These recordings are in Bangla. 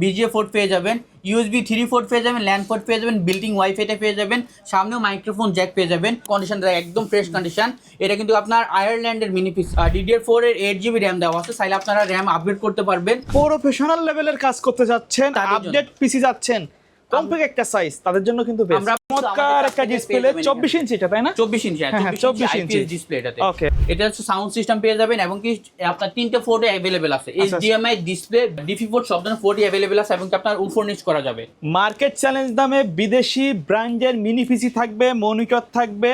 বিজিএ পোর্ট পেয়ে যাবেন, ইউএসবি 3 পোর্ট পেয়ে যাবেন, ল্যান্ড পোর্ট পেয়ে যাবেন, বিল্টিং ওয়াইফাইটা পেয়ে যাবেন, সামনেও মাইক্রোফোন জ্যাক পেয়ে যাবেন। কন্ডিশনটা একদম ফ্রেশ কন্ডিশন। এটা কিন্তু আপনার আয়ারল্যান্ডের মিনি পিসি, DDR4 এর 8 GB র্যাম দেওয়া আছে, চাইলে আপনারা র্যাম আপগ্রেড করতে পারবেন। প্রফেশনাল লেভেলের কাজ করতে যাচ্ছেন, তাদের জন্য। আপডেট পিসি যাচ্ছেন, কমপ্যাক্ট একটা সাইজ, তাদের জন্য কিন্তু বেস্ট। আমরা চমৎকার একটা ডিসপ্লে, 24 ইঞ্চি এটা, তাই না? 24 ইঞ্চি, হ্যাঁ, 24 ইঞ্চি ডিসপ্লে এটাতে। ওকে। এটা হচ্ছে সাউন্ড সিস্টেম পেয়ে যাবেন এবং কি আপনার 3টে পোর্টে अवेलेबल আছে। HDMI ডিসপ্লে, ডিপি পোর্ট সব ধরনের পোর্টই अवेलेबल আছে এবং কি আপনার উফরনিচ করা যাবে। মার্কেট চ্যালেঞ্জ দামে বিদেশি ব্র্যান্ডের মিনি পিসি থাকবে, মনিটর থাকবে,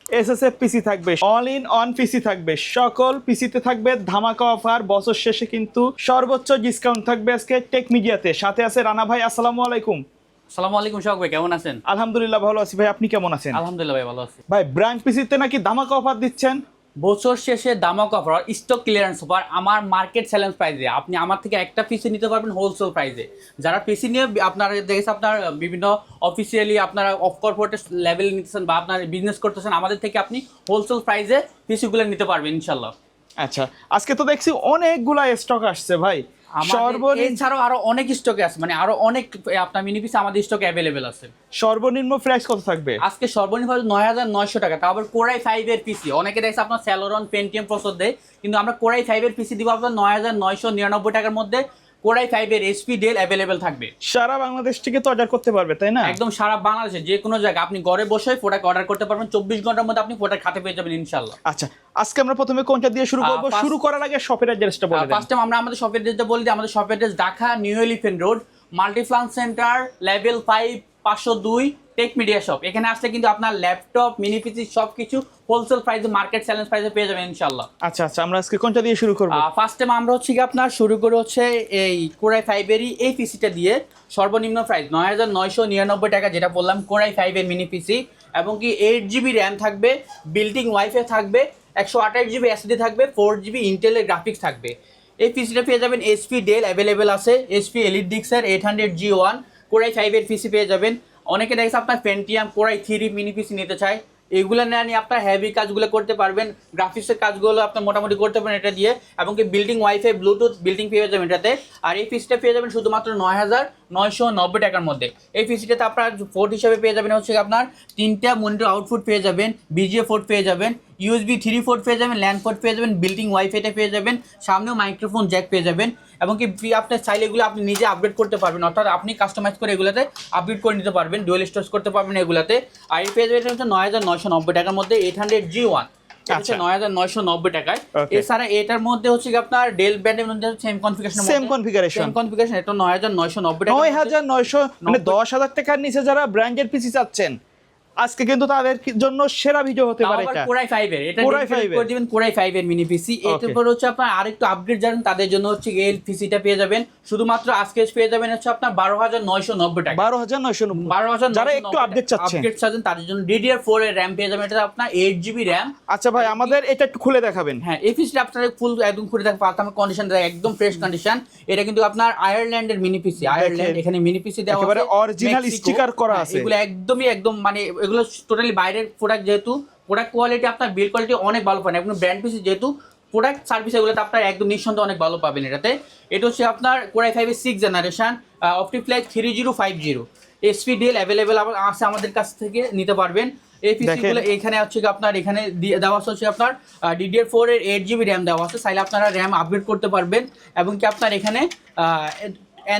এসএসএফ পিসি থাকবে, অল ইন অন পিসি থাকবে, সকল পিসিতে থাকবে ধামাকা অফার। বছর শেষে কিন্তু সর্বোচ্চ ডিসকাউন্ট থাকবে আজকে টেক মিডিয়াতে। সাথে আছে রানা ভাই, আসসালামু আলাইকুম। আসসালামু আলাইকুম শাওক ভাই, কেমন আছেন? আলহামদুলিল্লাহ ভালো আছি ভাই, আপনি কেমন আছেন? আলহামদুলিল্লাহ ভাই, ভালো আছি। ভাই ব্র্যান্ড পিসিতে নাকি ধামাকা অফার দিচ্ছেন? বছর শেষে দামাক অফার, স্টক ক্লিয়ারেন্স অফার আমার মার্কেট চ্যালেঞ্জ প্রাইসে। আপনি আমার থেকে একটা পিসি নিতে পারবেন হোলসেল প্রাইসে। যারা পিসি নিয়ে আপনারা দেখেছে আপনার বিভিন্ন অফিসিয়ালি আপনারা অফ কর্পোরেট লেভেল নিতেছেন বা আপনার বিজনেস করতেছেন, আমাদের থেকে আপনি হোলসেল প্রাইসে পিসিগুলো নিতে পারবেন ইনশাল্লাহ। আচ্ছা, আজকে তো দেখছি অনেকগুলা স্টক আসছে ভাই। এছাড়াও আরো অনেক স্টকে আছে, মানে আরো অনেক আপনার মিনি পিসি আমাদের স্টকে অ্যাভেলেবেল আছে। সর্বনিম্ন প্রাইস কত থাকবে আজকে সর্বনিম্ন 9,900 টাকা, তাও আবার কোরাই 5 এর পিসি। অনেকে দেখছে আপনার স্যালোরন পেন্টিয়াম প্রসেসর দেয়, কিন্তু আমরা কোরাই 5 এর পিসি দিব আপনার 9,999 টাকার মধ্যে। কোরাই 5 এর এইচপি ডেল অ্যাভেলেবেল থাকবে। সারা বাংলাদেশ থেকে তো অর্ডার করতে পারবে, তাই না? একদম সারা বাংলাদেশে যে কোনো জায়গায় আপনি ঘরে বসে প্রোডাক্ট অর্ডার করতে পারবেন। 24 ঘন্টার মধ্যে আপনি প্রোডাক্ট হাতে পেয়ে যাবেন ইনশাআল্লাহ। আচ্ছা, আজকে আমরা প্রথমে কোনটা দিয়ে শুরু করব? শুরু করার আগে শপের অ্যাড্রেসটা বলে দেন। ফার্স্ট টাইম আমরা আমাদের শপের অ্যাড্রেসটা বলে দিই। আমাদের শপের address Dhaka New Elephant Road, Multiplan Center, level 5, 502 Tech Media shop. এখানে আসলে কিন্তু আপনার ল্যাপটপ, মিনি পিসি সবকিছু হোলসেল প্রাইসে, মার্কেট চ্যালেঞ্জ প্রাইসে পেয়ে যাবেন ইনশাআল্লাহ। আচ্ছা আচ্ছা, আমরা আজকে কোনটা দিয়ে শুরু করব? ফার্স্ট টাইম আমরা হচ্ছে কি আপনার শুরু করে হচ্ছে এই কোরাই 5 এরই এই পিসিটা দিয়ে। সর্বনিম্ন প্রাইস 9,999 টাকা, যেটা বললাম কোরাই 5 এর মিনি পিসি, এবং কি 8 GB র্যাম থাকবে, বিল্টিং ওয়াইফাই থাকবে, 128 GB এসএসডি থাকবে, 4 GB ইন্টেলের গ্রাফিক্স থাকবে। এই পিসিটা পেয়ে যাবেন এইচপি ডেল অ্যাভেলেবেল আছে, এইচপি এলিট ডিক্সের 800G1 কোরাই 5 এর পিসি পেয়ে যাবেন। অনেকে দেখছে আপনার পেন্টিয়াম কোরাই 3 মিনি পিসি নিতে চায়, এগুলো না নিয়ে আপনার হেভি কাজগুলো করতে পারবেন, গ্রাফিক্সের কাজগুলো আপনার মোটামুটি করতে পারেন এটা দিয়ে, এবং কি বিল্ডিং ওয়াইফাই ব্লুটুথ বিল্ডিং পেয়ে যাবেন এটাতে। আর এই পিসিটা পেয়ে যাবেন শুধুমাত্র 9,990 টাকার মধ্যে। এই পিসিটাতে আপনার পোর্ট হিসাবে পেয়ে যাবেন হচ্ছে আপনার 3টা মনিটর আউটপুট পেয়ে যাবেন, বিজিএ পোর্ট পেয়ে যাবেন, ইউএসবি 3 পোর্ট পেয়ে যাবেন, ল্যান্ড পোর্ট পেয়ে যাবেন, বিল্ডিং ওয়াইফাইটা পেয়ে যাবেন, সামনেও মাইক্রোফোন জ্যাক পেয়ে যাবেন, এবং কি আপনার চাইলে এগুলো আপনি নিজে আপগ্রেড করতে পারবেন, অর্থাৎ আপনি কাস্টমাইজ করে এগুলোতে আপগ্রেড করে নিতে পারবেন, ডুয়েল স্টোরেজ করতে পারবেন এগুলোতে। আর এই পেয়ে যাবেন হচ্ছে 9,990 টাকার মধ্যে 800G1, আচ্ছা 9,990 টাকায়। এছাড়া এটার মধ্যে হচ্ছে কি আপনার ডেল ব্র্যান্ডের মধ্যে সেম কনফিগারেশন, এটা 9,990 টাকা। 9,900 মানে 10,000 টাকার নিচে যারা ব্র্যান্ডের পিসি চাচ্ছেন, আজকে কিন্তু তাদের জন্য সেরা ভিডিও হতে পারে এটা। কোরাই 5 এর, এটা করে দিবেন কোরাই 5 এর মিনি পিসি। এরপর হচ্ছে আপনার আরেকটু আপগ্রেড যাবেন তাদের জন্য হচ্ছে এই পিসিটা পেয়ে যাবেন শুধুমাত্র আজকে পেয়ে যাবেন হচ্ছে আপনার 12,990 টাকা। 12,990 যারা একটু আপডেট চাচ্ছেন তাদের জন্য DDR4 এর RAM পেয়ে যাবেন, এটা আপনার 8 GB RAM। আচ্ছা ভাই, আমাদের এটা একটু খুলে দেখাবেন। হ্যাঁ, এই পিসিটা আপনারা ফুল একদম খুলে দেখতে পারতাম, কন্ডিশনটা একদম ফ্রেশ কন্ডিশন। এটা কিন্তু আপনার আয়ারল্যান্ডের মিনি পিসি, আয়ারল্যান্ড, এখানে মিনি পিসি দেওয়া আছে, একেবারে অরিজিনাল স্টিকার করা আছে। এগুলো একদমই একদম মানে এগুলো টোটালি বাইরের প্রোডাক্ট, যেহেতু প্রোডাক্ট কোয়ালিটি আপনার বিল্ড কোয়ালিটি অনেক ভালো পাবেন, একদম ব্র্যান্ড পিসি যেহেতু প্রোডাক্ট সার্ভিস এগুলোতে আপনার একদম নিঃসন্দেহে অনেক ভালো পাবেন এটাতে। এটা হচ্ছে আপনার কোরাই 5 এর 6 জেনারেশন, অপটিফ্লেক্স 3050 এইচপি ডেল অ্যাভেলেবেল আছে আমাদের কাছ থেকে নিতে পারবেন। এই পিসিগুলো এখানে হচ্ছে আপনার এখানে দেওয়া হচ্ছে আপনার DDR4 এর 8 GB র্যাম দেওয়া আছে, চাইলে আপনারা র্যাম আপগ্রেড করতে পারবেন, এবং কি আপনার এখানে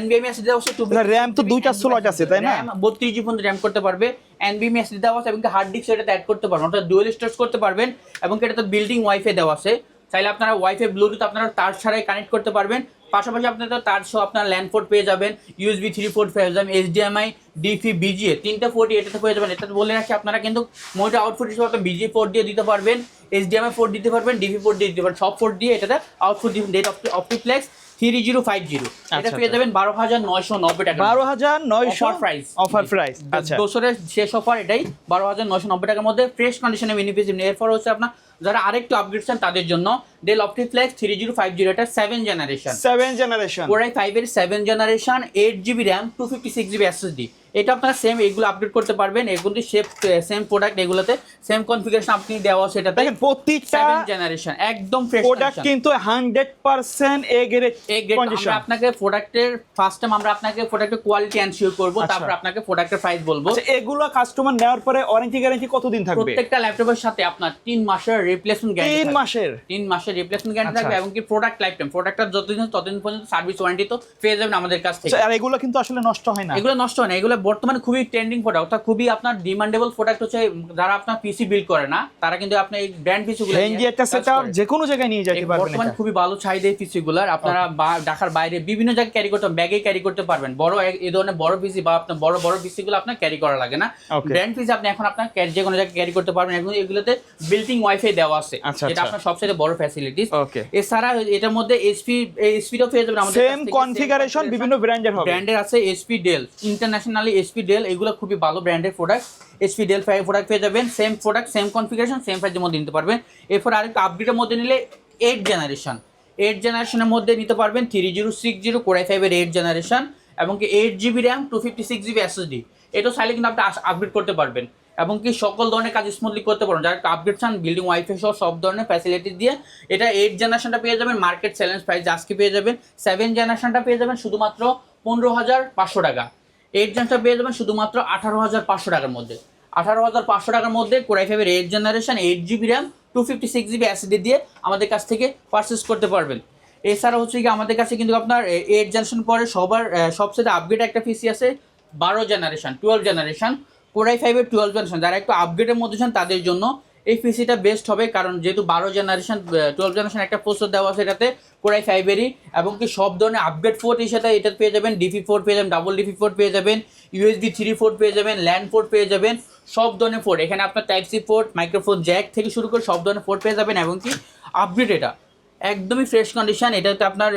NVMe SSD দেওয়া আছে, র‍্যাম তো দুইটা স্লট আছে, তাই না? 32 GB পর্যন্ত র‍্যাম করতে পারবে। NVMe SSD দেওয়া আছে, এবং হার্ড ডিস্ক এটাতে অ্যাড করতে পারবেন, অর্থাৎ ডুয়াল স্টোরেজ করতে পারবেন, এবং এটাতে বিল্ডিং ওয়াইফাই দেওয়া আছে, চাইলে আপনারা ওয়াইফাই ব্লুটুথ আপনারা তার ছাড়াই কানেক্ট করতে পারবেন। পাশাপাশি আপনারা তার সহ আপনার ল্যান্ড পোর্ট পেয়ে যাবেন, USB 3 পোর্ট পেয়ে যাবেন, HDMI, DP, BGA 3টা পোর্টই এটাতে পেয়ে যাবেন। এটা বলে রাখি আপনারা কিন্তু মনিটর আউটপুট হিসেবে আপনার BGA পোর্ট দিয়ে দিতে পারবেন, HDMI পোর্ট দিতে পারবেন, DP পোর্ট দিয়ে দিতে পারবেন, সব পোর্ট দিয়ে এটাতে আউটপুট দিবেন। ডেট অপটিফ্লেক্স 3050, এটা পেয়ে যাবেন 12,990 টাকা। 12,900 অফার প্রাইস। আচ্ছা, বছরের শেষ অফার এটাই 12,990 টাকার মধ্যে ফ্রেশ কন্ডিশনে মিনি পিসি। এরপর হচ্ছে আপনার যারা আরেকটু আপগ্রেড চান তাদের জন্য ডেল অপটিফ্লেক্স 3050, এটা 7 জেনারেশন কোরাই 5 এর 7 generation, 8 GB RAM, 256 GB SSD। এটা আপনারা সেম এগুলো আপডেট করতে পারবেন, এগুলো সেম প্রোডাক্ট, এগুলোতে সেম কনফিগারেশন আপনি দেওয়া সেটাতে। দেখেন প্রত্যেকটা 7 জেনারেশন একদম ফ্রেশ প্রোডাক্ট কিন্তু 100% এ গ্রেড কন্ডিশন। আপনাকে প্রোডাক্টের ফার্স্ট টাইম আমরা আপনাকে প্রোডাক্টের কোয়ালিটি এনশিওর করব, আচ্ছা। তারপর আপনাকে প্রোডাক্টের প্রাইস বলবো। আচ্ছা, এগুলো কাস্টমার নেওয়ার পরে ওয়ারেন্টি গ্যারান্টি কতদিন থাকবে? প্রত্যেকটা ল্যাপটপের সাথে আপনার 3 মাসের রিপ্লেসমেন্ট গ্যারান্টি 3 মাসের 3 মাসের রিপ্লেসমেন্ট গ্যারান্টি আচ্ছা। থাকবে, এবং কি প্রোডাক্ট লাইফ টাইম, প্রোডাক্টটা যতদিন ততদিন পর্যন্ত সার্ভিস ওয়ারেন্টি তো পেয়ে যাবেন আমাদের কাছ থেকে। আর এগুলো কিন্তু আসলে নষ্ট হয় না, এগুলো নষ্ট হয় না, এগুলো বর্তমানে খুবই ট্রেন্ডিং প্রোডাক্ট, অর্থাৎ খুবই আপনার ডিমান্ডেবল প্রোডাক্ট হচ্ছে। যারা আপনার পিসি বিল্ড করে না তারা কিন্তু আপনার এই ব্র্যান্ড পিসিগুলো রেঞ্জি একটা সেটআপ যে কোনো জায়গায় নিয়ে যেতে পারবেন। বর্তমানে খুবই ভালো চাহিদা এই পিসিগুলোর, আপনারা ঢাকার বাইরে বিভিন্ন জায়গায় ক্যারি করতে, ব্যাগে ক্যারি করতে পারবেন। বড় এই ধরনের বড় পিসি বা আপনার বড় বড় পিসিগুলো আপনার ক্যারি করা লাগে না। ব্র্যান্ড পিসি আপনি এখন আপনার যে কোনো জায়গায় ক্যারি করতে পারবেন। এখন এগুলোতে বিল্ট ইন ওয়াইফাই দেওয়া আছে, যেটা আপনার সবচেয়ে বড় ফ্যাসিলিটিস। এছাড়া এটার মধ্যে এইচপিও পেয়ে যাবেন আমাদের, সেম কনফিগারেশন বিভিন্ন ব্র্যান্ডের হবে, ব্র্যান্ডের আছে। HP Dell, internationally HP Dell, এগুলো খুবই ভালো ব্র্যান্ডের প্রোডাক্ট। এইচপি ডেল প্রোডাক্ট পেয়ে যাবেন, same product same configuration same প্রাইসের মধ্যে নিতে পারবেন। এরপর আরেকটা আপডেটের মধ্যে নিলে 8 জেনারেশনের মধ্যে নিতে পারবেন 3060 Core i5 এর 8 জেনারেশন, এবং কি 8GB RAM 256GB SSD। এটা চাইলে কিন্তু আপনি আপগ্রেড করতে পারবেন, এবং কি সকল ধরনের কাজ স্মুথলি করতে পারবেন। যারা আপডেট চান বিল্ডিং ওয়াইফাই সহ সব ধরনের ফ্যাসিলিটি দিয়ে, এটা 8 জেনারেশনটা পেয়ে যাবেন মার্কেট চ্যালেঞ্জ প্রাইস আজকে পেয়ে যাবেন। 7 জেনারেশনটা পেয়ে যাবেন শুধুমাত্র 15,500 টাকা। 8 জেনারেশনটা পেয়ে যাবেন শুধুমাত্র 18,500 টাকার মধ্যে। 18,500 টাকার মধ্যে Core i5 এর 8 generation 8GB RAM 256GB SSD দিয়ে আমাদের কাছ থেকে পারচেস করতে পারবেন। এছাড়া হচ্ছে কি আমাদের কাছে কিন্তু আপনার 8 জেনারেশন পরে সবচেয়ে আপগ্রেড একটা পিসি আছে 12 জেনারেশন Core i5 এর 12 জেনারেশন। যারা একটু আপগ্রেডের মধ্যে চান তাদের জন্য এই পিসিটা বেস্ট হবে, কারণ যেহেতু 12 জেনারেশন একটা প্রসেসর দেওয়া আছে এটাতে Core i5 এরই, এবং কি সব ধরনের আপগ্রেড পোর্ট সাথে এটা পেয়ে যাবেন। ডিপি পোর্ট পেয়ে যাবেন, ডাবল ডিপি পোর্ট পেয়ে যাবেন, USB 3 পোর্ট পেয়ে যাবেন, ল্যান্ড পোর্ট পেয়ে যাবেন, সব ধরনের পোর্ট। এখানে আপনার type C port, microphone jack থেকে শুরু করে সব ধরনের পোর্ট পেয়ে যাবেন, এবং কি আপগ্রেড এটা একদমই ফ্রেশ কন্ডিশন। এটাতে আপনার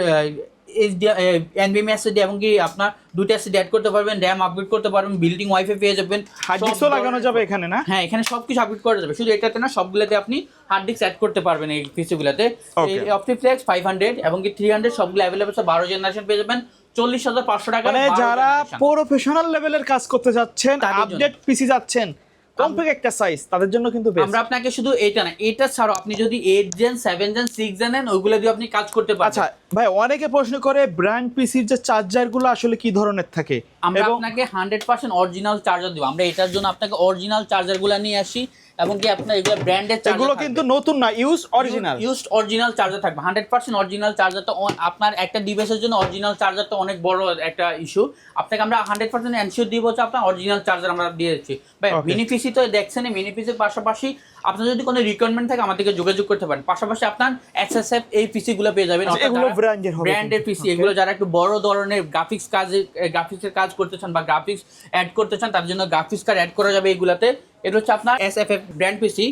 NVMe SSD এবং কি আপনার দুটো SSD অ্যাড করতে পারবেন, RAM আপগ্রেড করতে পারবেন, বিল্ডিং ওয়াইফাই পেয়ে যাবেন, হার্ড ডিস্কও লাগানো যাবে এখানে না? হ্যাঁ, এখানে সবকিছু আপগ্রেড করা যাবে, শুধু এটাতে না সবগুলোতে আপনি হার্ড ডিস্ক অ্যাড করতে পারবেন এই পিসিগুলোতে। এই Optiflex 500 এবং কি 300 সবগুলো अवेलेबल আছে। 12 জেনারেশন পেয়ে যাবেন 40,500 টাকা। মানে যারা প্রফেশনাল লেভেলের কাজ করতে যাচ্ছেন, আপডেট পিসি যাচ্ছেন, কমপ্যাক্ট একটা সাইজ, তাদের জন্য কিন্তু বেস্ট। আমরা আপনাকে শুধু এটা না, এটা ছাড়াও আপনি যদি 8 জেন 7 জেন 6 জেন নেন ওইগুলো দিয়ে আপনি কাজ করতে পারবেন। আচ্ছা ভাই, অনেকে প্রশ্ন করে ব্র্যান্ড পিসির যে চার্জারগুলো আসলে কি ধরনের থাকে? আমরা আপনাকে 100% অরিজিনাল চার্জার দেব। আমরা এটার জন্য আপনাকে অরিজিনাল চার্জারগুলো নিয়ে আসি, এবং কি আপনার এগুলো ব্র্যান্ডের চার্জার, এগুলো কিন্তু নতুন না, ইউজড অরিজিনাল চার্জার থাকবে। 100% অরিজিনাল চার্জার তো আপনার একটা ডিভাইসের জন্য অরিজিনাল চার্জার তো অনেক বড় একটা ইস্যু। আপনাকে আমরা 100% এনশিওর দিব হচ্ছে আপনার অরিজিনাল চার্জার আমরা দিয়ে দিচ্ছি। ভাই মিনি পিসি তো দেখছেন, মিনি পিসির পাশাপাশি আপনার যদি কোনো রিকোয়ারমেন্ট থাকে আমাদেরকে যোগাযোগ করতে পারেন। পাশাপাশি আপনার XSF এই পিসিগুলো পেয়ে যাবেন, এগুলো ব্র্যান্ডের পিসি। এগুলো যারা একটু বড় ধরনের গ্রাফিক্সের কাজ করতে চান বা গ্রাফিক্স অ্যাড করতে চান তার জন্য গ্রাফিক্স কার্ড অ্যাড করা যাবে এগুলাতে। এটা হচ্ছে আপনার SFF ব্র্যান্ড পিসি।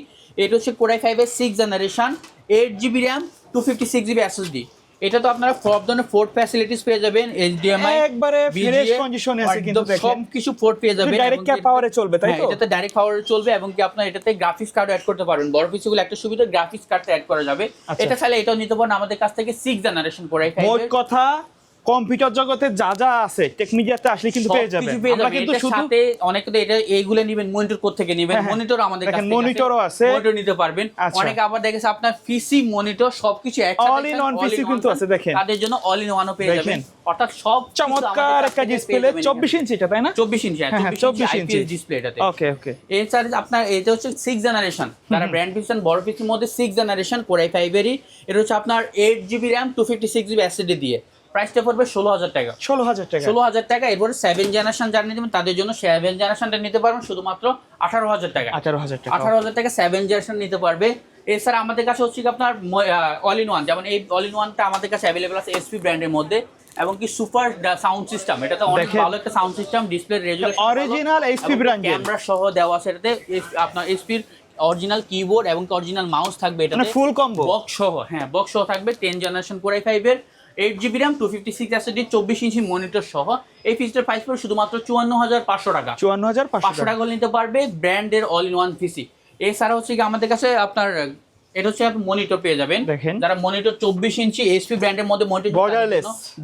এটা হচ্ছে Core i5 এর 6 generation 8GB RAM 256GB SSD। এটা তো আপনারা সব ধরনের পোর্ট ফ্যাসিলিটিস পেয়ে যাবেন, HDMI একবারে ফ্রেশ কন্ডিশনে আছে, কিন্তু সব কিছু পোর্ট পেয়ে যাবেন। ডাইরেক্ট পাওয়ারে চলবে, তাই তো? এটাতে ডাইরেক্ট পাওয়ারে চলবে, এবং কি আপনার এটাতে গ্রাফিক্স কার্ড অ্যাড করতে পারবেন। বড় পিসিগুলো একটা সুবিধা, গ্রাফিক্স কার্ডটা অ্যাড করা যাবে। এটা চাইলে এটাও নিতে পারেন আমাদের কাছ থেকে 6 জেনারেশন Core i5 মোট কথা কম্পিউটার জগতে যা যা আছে টেকমিডিয়াতে আসলে কিন্তু পেয়ে যাবেন। আমরা কিন্তু শুধু সাথে অনেকে তো এটা এইগুলো নেবেন, মনিটর কোথা থেকে নেবেন, মনিটর আমাদের কাছে মনিটরও আছে, মনিটর নিতে পারবেন। অনেকে আবার দেখেছে আপনার পিসি মনিটর সবকিছু একসাথে অল ইন ওয়ান পিসি কিন্তু আছে, দেখেন তাদের জন্য অল ইন ওয়ানও পেয়ে যাবেন। অর্থাৎ সব চমৎকার একটা ডিসপ্লে, 24 ইঞ্চি এটা, তাই না? 24 ইঞ্চি, 24 ইঞ্চি ডিসপ্লে এটাতে। ওকে ওকে। এছাড়া আপনার এটা হচ্ছে 6 জেনারেশন, যারা ব্র্যান্ড পিসি বড় পিসির মধ্যে 6 জেনারেশন Core i5 এরই। এটা হচ্ছে আপনার 8GB RAM 256GB SSD দিয়ে। প্রাইসটা পড়বে 16,000 টাকা। 16,000 টাকা। এরপরে 7 জেনারেশন যারা নিতে পারেন তাদের জন্য 7 জেনারেশনটা নিতে পারবেন শুধুমাত্র 18,000 টাকা। 18,000 টাকা 7 জেনারেশন নিতে পারবে। এছাড়া আমাদের কাছে হচ্ছে আপনার অল ইন ওয়ান, যেমন এই অল ইন ওয়ানটা আমাদের কাছে অ্যাভেলেবল আছে SP ব্র্যান্ডের মধ্যে, এবং কি সুপার সাউন্ড সিস্টেম। এটা তো অনেক ভালো একটা sound system, display resolution original SP brand, camera সহ দেওয়া আছে এটাতে। আপনার SP এর অরিজিনাল কিবোর্ড এবং অরিজিনাল মাউস থাকবে এটাতে, ফুল কম্বো বক্স সহ। হ্যাঁ, বক্স সহ থাকবে। 10 জেনারেশন Core i5 এর 8GB RAM 256 SSD 24 inch monitor সহ। এই পিসিটার প্রাইস পড়বে শুধুমাত্র 54,500 টাকা। 54,500 টাকা নিতে পারবে ব্র্যান্ডের অল ইন ওয়ান পিসি। এছাড়া হচ্ছে কি আমাদের কাছে আপনার এটা হচ্ছে আপনি মনিটর পেয়ে যাবেন, যারা মনিটর 24 ইঞ্চি HP ব্র্যান্ডের মধ্যে মনিটর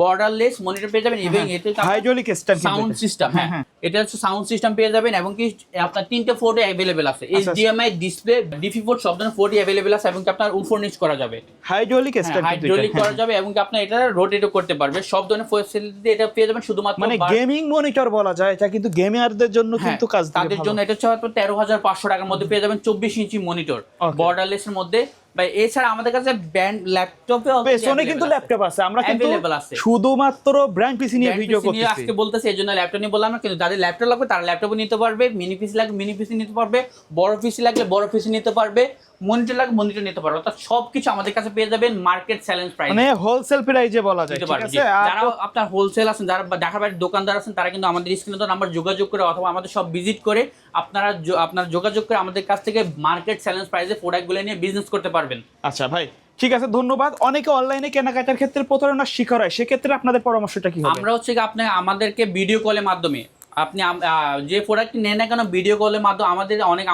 বর্ডারলেস মনিটর পেয়ে যাবেন, এবং এতে হাইড্রোলিক সাউন্ড সিস্টেম। হ্যাঁ, এটা হচ্ছে সাউন্ড সিস্টেম পেয়ে যাবেন এবং কি আপনার 3টে পোর্টে अवेलेबल আছে, HDMI ডিসপ্লে ডিপি পোর্ট সব ধরনের পোর্টই अवेलेबल আছে এবং কি আপনার উলফোর্নিশ করা যাবে, হাইড্রোলিক স্টার্ট হাইড্রোলিক করা যাবে এবং কি আপনি এটা রোটেটও করতে পারবে, সব ধরনের ফ্যাসিলিটি এটা পেয়ে যাবেন শুধুমাত্র মানে গেমিং মনিটর বলা যায়, এটা কিন্তু গেমারদের জন্য কিন্তু কাজ দিবে তাদের জন্য। এটা হচ্ছে মাত্র 13,500 টাকার মধ্যে পেয়ে যাবেন 24 ইঞ্চি মনিটর বর্ডারলেস এর মধ্যে। ভাই এছাড়া আমাদের কাছে ব্র্যান্ড ল্যাপটপে পেছনে কিন্তু ল্যাপটপ আছে, আমরা কিন্তু শুধুমাত্র ব্র্যান্ড পিসি নিয়ে ভিডিও করতেছি আজকে বলতেছি, এজন্য ল্যাপটপ নিয়ে বললাম না, কিন্তু যাদের ল্যাপটপ লাগবে তারা ল্যাপটপও নিতে পারবে, মিনি পিসি লাগবে মিনি পিসি নিতে পারবে, বড় পিসি লাগলে বড় পিসি নিতে পারবে, মনিটর লাগবে মনিটর নিতে পারবে, অর্থাৎ সবকিছু আমাদের কাছে পেয়ে যাবেন মার্কেট চ্যালেঞ্জ প্রাইস, মানে হোলসেল প্রাইসে বলা যায়, ঠিক আছে। যারা আপনার হোলসেল আছেন, যারা ঢাকা বাইরের দোকানদার আছেন, তারা কিন্তু আমাদের স্ক্রিনে তো নাম্বার যোগাযোগ করে অথবা আমাদের সব ভিজিট করে আপনারা যোগাযোগ করে আমাদের কাছ থেকে মার্কেট চ্যালেঞ্জ প্রাইসে প্রোডাক্টগুলো নিয়ে বিজনেস করতে পারবেন। আচ্ছা ভাই, ঠিক আছে, ধন্যবাদ। অনেকে অনলাইনে কেনাকাটার ক্ষেত্রে প্রতারণার শিকার হয়, সেক্ষেত্রে আপনাদের পরামর্শটা কি হবে? আমরা হচ্ছে কি আপনি আমাদেরকে ভিডিও কলের মাধ্যমে আপনি যে প্রোডাক্টটি নেন না কেন ভিডিও কলের মাধ্যমে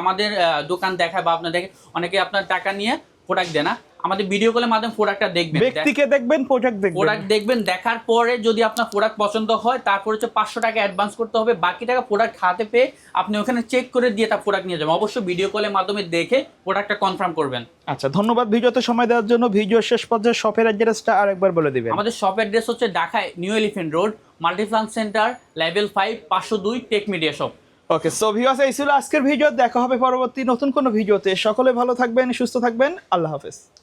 আমাদের দোকান দেখায় বা আপনার দেখে অনেকে আপনার টাকা নিয়ে প্রোডাক্ট দেয় না, আমাদের ভিডিও কলের মাধ্যমে প্রোডাক্টটা দেখবেন, ব্যক্তিকে দেখবেন, প্রোডাক্ট দেখবেন, দেখার পরে যদি আপনার প্রোডাক্ট পছন্দ হয় তারপর হচ্ছে 500 টাকা অ্যাডভান্স করতে হবে, বাকি টাকা প্রোডাক্ট হাতে পেয়ে আপনি ওখানে চেক করে দিয়ে তার প্রোডাক্ট নিয়ে যাবেন, অবশ্যই ভিডিও কলের মাধ্যমে দেখে প্রোডাক্টটা কনফার্ম করবেন। আচ্ছা, ধন্যবাদ ভিডিওতে সময় দেওয়ার জন্য। ভিডিও শেষ পর্যায়ে শপের অ্যাড্রেসটা আরেকবার বলে দিবেন। আমাদের শপ অ্যাড্রেস হচ্ছে Dhaka New Elephant Road, Multiplan Center, level 5, 502 Tech Media shop. Okay, so viewers, এই ছিল আজকের ভিডিও। দেখা হবে পরবর্তী নতুন কোনো ভিডিওতে। সকলে ভালো থাকবেন, সুস্থ থাকবেন, আল্লাহ হাফেজ।